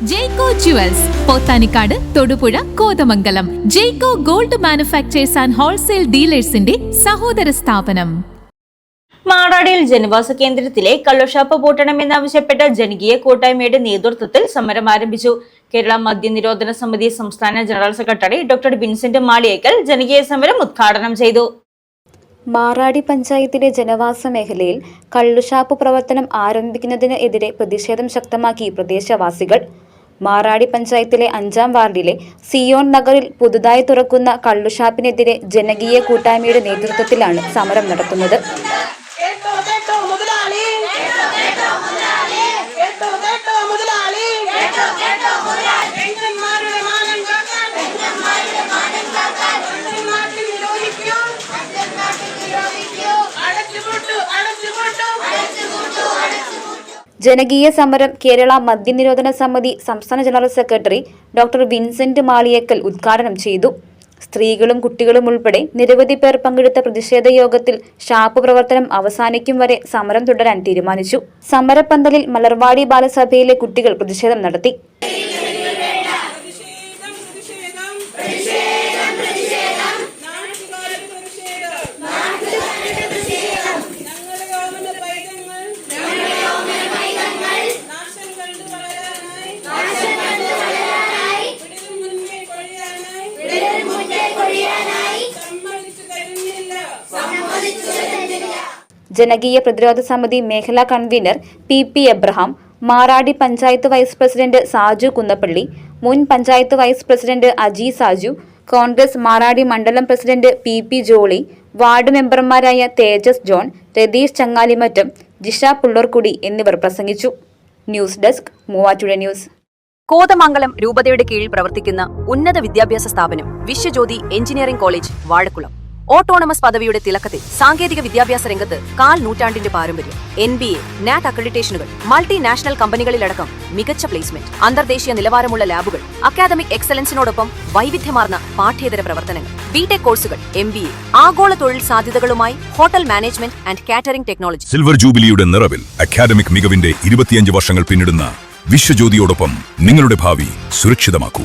ജെയ്കോ Jewels Pothanicad, Thodupuzha, Kothamangalam. Jaico gold manufactures and wholesale ഡീലേഴ്സിന്റെ സഹോദര സ്ഥാപനം. മാറാടിയിൽ ജനവാസ കേന്ദ്രത്തിലെ കള്ളുഷാപ്പ് പൂട്ടണമെന്നാവശ്യപ്പെട്ട് ജനകീയ കൂട്ടായ്മയുടെ നേതൃത്വത്തിൽ സമരം ആരംഭിച്ചു. കേരള മദ്യനിരോധന സമിതി സംസ്ഥാന general secretary doctor Vincent Maliyekkal ജനകീയ സമരം ഉദ്ഘാടനം ചെയ്തു. മാറാടി പഞ്ചായത്തിലെ ജനവാസ മേഖലയിൽ കള്ളുഷാപ്പ് പ്രവർത്തനം ആരംഭിക്കുന്നതിന് എതിരെ പ്രതിഷേധം ശക്തമാക്കി പ്രദേശവാസികൾ. മാറാടി പഞ്ചായത്തിലെ 5-ാം വാർഡിലെ സിയോൺ നഗറിൽ പുതുതായി തുറക്കുന്ന കള്ളുഷാപ്പിനെതിരെ ജനകീയ കൂട്ടായ്മയുടെ നേതൃത്വത്തിലാണ് സമരം നടത്തുന്നത്. ജനകീയ സമരം കേരള മദ്യനിരോധന സമിതി സംസ്ഥാന general secretary doctor Vincent Maliyekkal ഉദ്ഘാടനം ചെയ്തു. സ്ത്രീകളും കുട്ടികളും ഉൾപ്പെടെ നിരവധി പേർ പങ്കെടുത്ത പ്രതിഷേധ യോഗത്തിൽ ഷാപ്പ് പ്രവർത്തനം അവസാനിക്കും വരെ സമരം തുടരാൻ തീരുമാനിച്ചു. സമരപ്പന്തലിൽ മലർവാടി ബാലസഭയിലെ കുട്ടികൾ പ്രതിഷേധം നടത്തി. ജനകീയ പ്രതിരോധ സമിതി മേഖലാ convener P Abraham, Maradi panchayat vice president Saju Kunnappilly, മുൻ പഞ്ചായത്ത് വൈസ് പ്രസിഡന്റ് അജി സാജു, കോൺഗ്രസ് മാറാടി മണ്ഡലം പ്രസിഡന്റ് പി ജോളി, വാർഡ് മെമ്പർമാരായ തേജസ് ജോൺ, രതീഷ് ചങ്ങാലിമറ്റം, ജിഷ പുള്ളൂർക്കുടി എന്നിവർ പ്രസംഗിച്ചു. News desk, Muvattupuzha news. Kothamangalam രൂപതയുടെ കീഴിൽ പ്രവർത്തിക്കുന്ന ഉന്നത വിദ്യാഭ്യാസ സ്ഥാപനം Viswajyothi engineering college Vazhakulam. Autonomous പദവിയുടെ തിളക്കത്തിൽ സാങ്കേതിക വിദ്യാഭ്യാസ രംഗത്ത് 1/4 നൂറ്റാണ്ടിന്റെ പാരമ്പര്യം, NBA, NAC അക്രഡിറ്റേഷനുകൾ, മൾട്ടിനാഷണൽ കമ്പനികളിലടക്കം മികച്ച പ്ലേസ്മെന്റ്, അന്തർദേശീയ നിലവാരമുള്ള ലാബുകൾ, അക്കാദമിക് എക്സലൻസിനോടൊപ്പം വൈവിധ്യമാർന്ന പാഠ്യേതര പ്രവർത്തനങ്ങൾ, ബിടെക് കോഴ്സുകൾ, MBA, ആഗോള തൊഴിൽ സാധ്യതകളുമായി hotel management and catering technology. Silver ജൂബിലിയുടെ നിറവിൽ അക്കാദമിക് മികവിന്റെ 25 വർഷങ്ങൾ പിന്നിടുന്ന വിശ്വജ്യോതിയോടൊപ്പം നിങ്ങളുടെ ഭാവി സുരക്ഷിതമാക്കൂ.